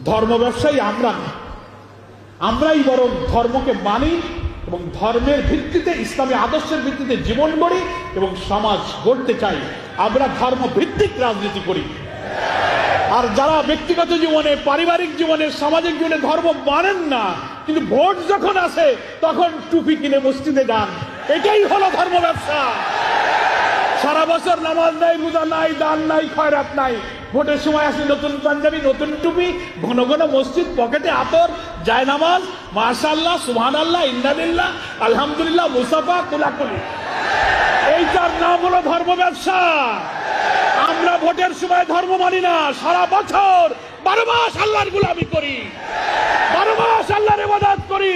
ধর্ম ব্যবসায়ী আমরা না, আমরাই বরং ধর্মকে মানি এবং ধর্মের ভিত্তিতে, ইসলামী আদর্শের ভিত্তিতে জীবন গড়ি এবং সমাজ গড়তে চাই। আমরা ধর্ম ভিত্তিক রাজনীতি করি। আর যারা ব্যক্তিগত জীবনে, পারিবারিক জীবনে, সামাজিক জীবনে ধর্ম মানেন না, কিন্তু ভোট যখন আসে তখন টুপি কিনে মসজিদে যান, এটাই হলো ধর্ম ব্যবসা। সারা বছর নামাজ নাই, রোজা নাই, দান নাই, খয়রাত নাই, ভোটের সময় আসে নতুন পাঞ্জাবি, নতুন টুপি, ঘন ঘন মসজিদ, পকেটে আতর, যায় নামাজ, মাশাআল্লাহ, সুবহানাল্লাহ, ইন্নালিল্লাহ, আলহামদুলিল্লাহ, মুসাফা, কুলাকুলি। এইটার নাম হলো ধর্ম ব্যবসা। আমরা ভোটের সময় ধর্ম মানি না, সারা বছর 12 মাস আল্লাহর গোলামি করি, 12 মাস আল্লাহর ইবাদত করি।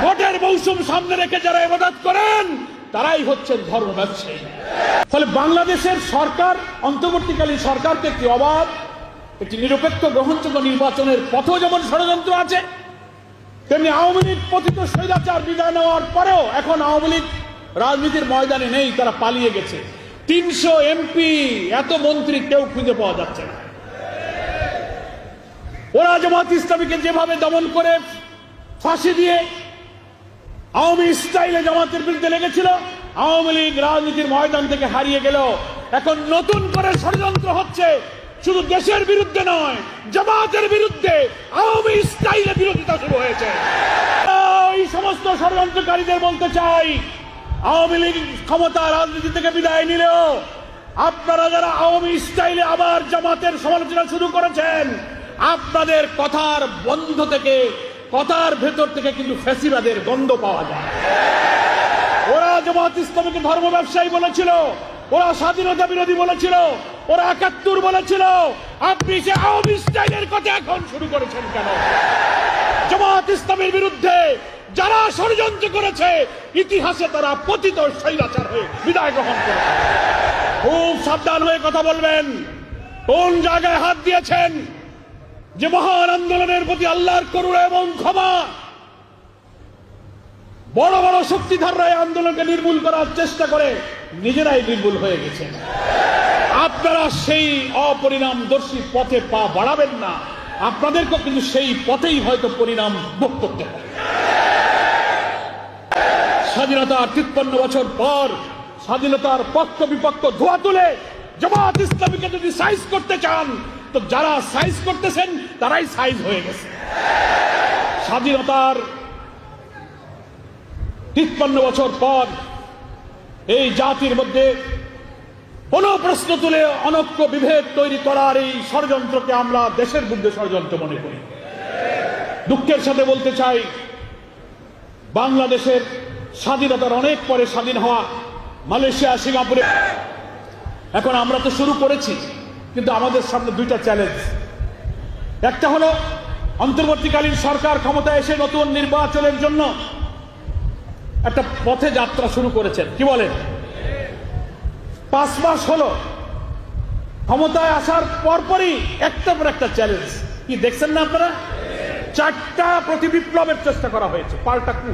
ভোটের মৌসুম সামনে রেখে যারা ইবাদত করেন তারাই হচ্ছেন ধর্ম ব্যবসায়ী। ফলে বাংলাদেশের সরকার, অন্তর্বর্তীকালীন সরকারকে একটি অবাধ, একটি নিরপেক্ষ, গ্রহণযোগ্য নির্বাচনের পথেও যেমন ষড়যন্ত্র আছে, তেমনি আওয়ামী লীগ পতিত স্বৈরাচার বিদায় নেওয়ার পরেও এখন আওয়ামী লীগ রাজনীতির ময়দানে নেই, তারা পালিয়ে গেছে। 300 এমপি, এত মন্ত্রী কেউ খুঁজে পাওয়া যাচ্ছে না। ওরা জামাত ইসলামীকে যেভাবে দমন করে ফাঁসি দিয়ে আওয়ামী স্টাইলে জামাতের বিরুদ্ধে লেগেছিল, আওয়ামী লীগ রাজনীতির ময়দান থেকে হারিয়ে গেল। এখন নতুন করে ষড়যন্ত্র হচ্ছে, শুধু দেশের বিরুদ্ধে নয়, জামাতের বিরুদ্ধে আওয়ামী স্টাইলে বিরোধিতা শুরু হয়েছে। এই সমস্ত ষড়যন্ত্রকারীদের বলতে চাই, আওয়ামী লীগ ক্ষমতা রাজনীতি থেকে বিদায় নিলেও আপনারা যারা আওয়ামী স্টাইলে আবার জামাতের সমালোচনা শুরু করেছেন, আপনাদের কথার বন্ধ থেকে, কথার ভেতর থেকে কিন্তু ফ্যাসিবাদের গন্ধ পাওয়া যায়। ওরা জামাত ইসলামীকে ধর্ম ব্যবসায়ী বলেছিল, ওরা স্বাধীনতা বিরোধী বলেছিল, ওরা ৭১ বলেছিল। আপনি সে আওয়ামী স্টাইলের কথা এখন শুরু করেছেন কেন? জামাত ইসলামের বিরুদ্ধে যারা ষড়যন্ত্র করেছে, ইতিহাসে তারা পতিত স্বৈরাচার হয়ে বিদায় গ্রহণ করেছে। খুব সাবধান হয়ে কথা বলবেন। কোন জায়গায় হাত দিয়েছেন যে মহান আন্দোলনের প্রতি আল্লাহর করুণা এবং ক্ষমা, বড় বড় শক্তিধররা এই আন্দোলনকে নির্মূল করার চেষ্টা করে নিজেরাই নির্মূল হয়ে গেছেন। আপনারা সেই অপরিণামদর্শী পথে পা বাড়াবেন না, আপনাদেরকে কিন্তু সেই পথেই হয়তো পরিণাম ভোগ করতে হবে। স্বাধীনতার 53 বছর পর স্বাধীনতার পক্ষ বিপক্ষ ধোয়া তুলে জামাত ইসলামীকে যদি সাইজ করতে চান, তো যারা সাইজ করতেছেন তারাই সাইজ হয়ে গেছে। স্বাধীনতার 53 বছর পর এই জাতির মধ্যে কোন প্রশ্ন তুলে অনৈক্য বিভেদ তৈরি করার এই ষড়যন্ত্রকে আমরা দেশের বিরুদ্ধে ষড়যন্ত্র মনে করি। দুঃখের সাথে বলতে চাই, বাংলাদেশের স্বাধীনতার অনেক পরে স্বাধীন হওয়া মালয়েশিয়া, সিঙ্গাপুরে, এখন আমরা তো শুরু করেছি, কিন্তু আমাদের সামনে দুইটা চ্যালেঞ্জ। একটা হলো অন্তর্বর্তীকালীন সরকার ক্ষমতায় এসে নতুন নির্বাচনের জন্য একটা পথে যাত্রা শুরু করেছেন। কি বলেন? 5 মাস হলো ক্ষমতায় আসার পরপরই একটার পর একটা চ্যালেঞ্জ। কি দেখছেন না আপনারা? 4টা প্রতি বিপ্লবের চেষ্টা করা হয়েছে। পাল্টা কু,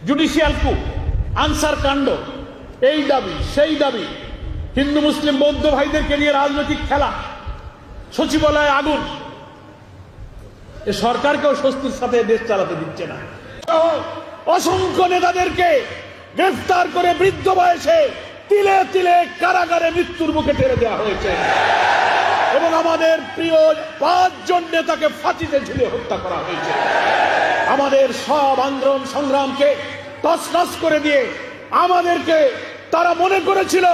জুডিশিয়াল কু, আনসার কাণ্ড, এই দাবি সেই দাবি, হিন্দু মুসলিম বৌদ্ধ ভাইদেরকে নিয়ে রাজনৈতিক খেলা, সচিবালয়ে আগুন। এ সরকারকেও স্বস্তির সাথে দেশ চালাতে দিচ্ছে না। অসংখ্য নেতাদেরকে গ্রেফতার করে বৃদ্ধ বয়সে তিলে তিলে কারাগারে মৃত্যুর মুখে ঠেলে দেওয়া হয়েছে এবং আমাদের প্রিয় 5 জন নেতাকে ফাঁসিতে ঝুলিয়ে হত্যা করা হয়েছে। আমাদের সব আন্দোলন সংগ্রামকে তছনছ করে দিয়ে আমাদেরকে তারা মনে করেছিল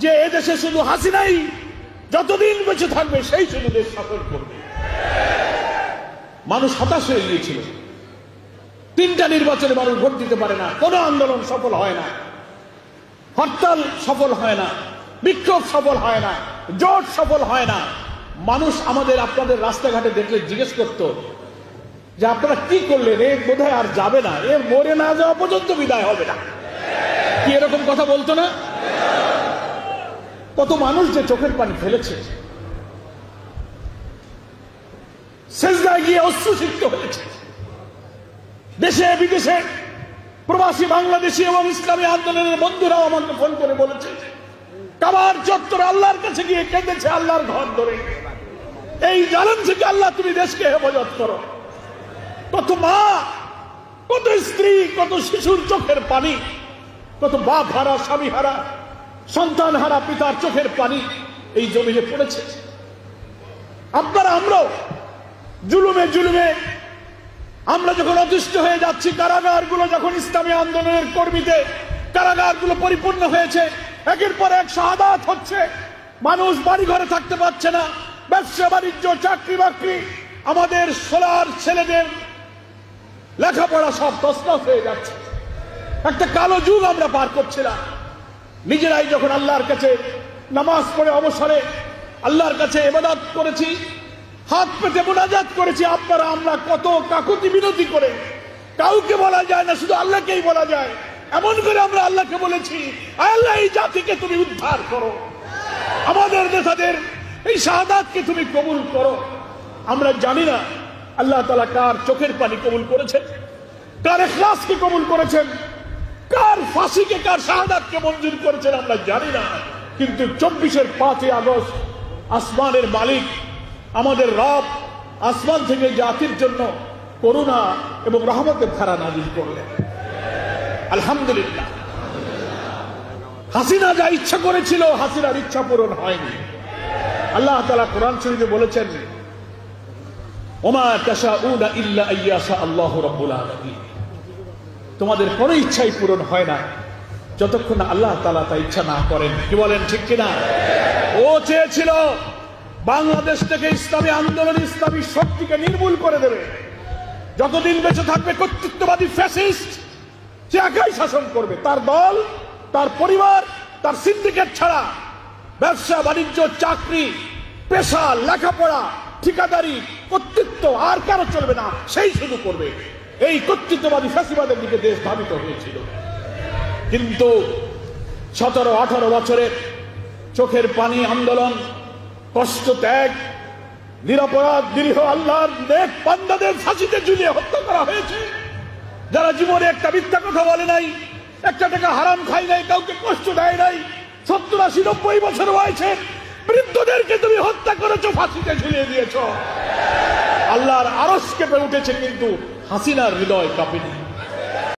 যে এদেশে শুধু হাসিনাই যতদিন বেঁচে থাকবে সেই শুধু দেশ শাসন করবে। মানুষ হতাশ হয়ে গিয়েছিল। 3টা নির্বাচনে মানুষ ভোট দিতে পারে না, কোন আন্দোলন সফল হয় না, হরতাল সফল হয় না, বিক্ষোভ সফল হয় না, জোট সফল হয় না। মানুষ আমাদের আপনাদের রাস্তাঘাটে দেখলে জিজ্ঞেস করত যে আপনারা কি করলেন, এ বোধহয় আর যাবে না, এ মরে না যাওয়া পর্যন্ত বিদায় হবে না। কি এরকম কথা বলতো না? কত মানুষ যে চোখের পানি ফেলেছে, সেজদায় গিয়ে অশ্রুসিক্ত হয়েছে। দেশে বিদেশে প্রবাসী বাংলাদেশী এবং ইসলামী আন্দোলনের বন্ধুরাও আমাকে ফোন করে বলেছে, কাবার চত্বরে আল্লাহর কাছে গিয়ে কেঁদেছে আল্লাহর ঘর ধরে। এই জালেম থেকে আল্লাহ তুমি দেশকে হেফাজত করো। কত মা, কত স্ত্রী, কত শিশুর চোখের পানি, কত বাপ হারা, স্বামী হারা, সন্তান হারা পিতার চোখের পানি এই জমিনে পড়েছে। আপনারা আমরাও জুলুমে জুলুমে আমরা যখন অতিষ্ঠ হয়ে যাচ্ছি, কারাগারগুলো যখন ইসলামী আন্দোলনের কর্মীতে কারাগারগুলো পরিপূর্ণ হয়েছে, একের পর এক শাহাদাত হচ্ছে, মানুষ বাড়ি ঘরে থাকতে পারছে না, ব্যবসা বাণিজ্য, চাকরি বাকরি, আমাদের সোলার ছেলেদের লেখাপড়া সব তছনছ হয়ে যাচ্ছে। একটা কালো যুগ আমরা পার করছিলাম। নিজেরাই যখন আল্লাহর কাছে নামাজ পড়ে অবসরে আল্লাহর কাছে ইবাদত করেছি, হাত পেতে মুনাজাত করেছি, আপনারা আমরা কত কাকুতি বিনতি করে, কাউকে বলা যায় না, শুধু আল্লাহকেই বলা যায়, এমন করে আমরা আল্লাহকে বলেছি, আল্লাহ এই জাতিকে তুমি উদ্ধার করো, আমাদের নেতাদের এই শাহাদাতকে তুমি কবুল করো। আমরা জানি না আল্লাহ তাআলা কার চোখের পানি কবুল করেছেন, কার ইখলাসকে কবুল করেছেন, কার ফাঁসিকে, কার শাহাদাতকে মঞ্জুর করেছেন আমরা জানি না। কিন্তু 24-এর 5 আগস্ট আসমানের মালিক আমাদের রব আসমান থেকে জাতির জন্য করুণা এবং রহমতের ধারা নাযিল করলেন। আলহামদুলিল্লাহ। হাসিনা যা ইচ্ছা করেছিল, হাসিনার ইচ্ছা পূরণ হয়নি। আল্লাহ তাআলা কোরআন শরীফে বলেছেন, ওমা তাশাউনা ইল্লা আইয়াশা আল্লাহু রাব্বুল আলামিন। তোমাদের কোনো ইচ্ছাই পূরণ হয় না যতক্ষণ না আল্লাহ তাআলা তা ইচ্ছা না করেন। কি বলেন, ঠিক কিনা? ও চেয়েছিল বাংলাদেশ থেকে ইসলামী আন্দোলন, ইসলামী শক্তিকে নির্মূল করে দেবে। যতদিন বেঁচে থাকবে কর্তৃত্ববাদী ফ্যাসিস্ট, সে একাই শাসন করবে। তার দল, তার পরিবার, তার সিন্ডিকেট ছাড়া ব্যবসা বাণিজ্য, চাকরি, পেশা, লেখাপড়া, ঠিকাদারি, কর্তৃত্ব আর কারো চলবে না, সেই শুধু করবে। এই কর্তৃত্ববাদী ফ্যাসিবাদের দিকে দেশ ধাবিত হয়েছিল। কিন্তু 17-18 বছরের চোখের পানি আন্দোলন, কষ্ট ত্যাগ, নিরপরাধ নিরীহ আল্লাহর নেক বান্দাদের ফাঁসিতে ঝুলিয়ে হত্যা করা হয়েছে। যারা জীবনে একটা মিথ্যা কথা বলে নাই, একটা টাকা হারাম খাই নাই, কাউকে কষ্ট দেয় নাই, 70, 80, 90 বছর বয়সে বৃদ্ধদেরকে তুমি হত্যা করেছো, ফাঁসিতে ঝুলিয়ে দিয়েছো। আল্লাহর আরশ কেঁপে উঠেছে, কিন্তু হাসিনার হৃদয় কাঁপেনি।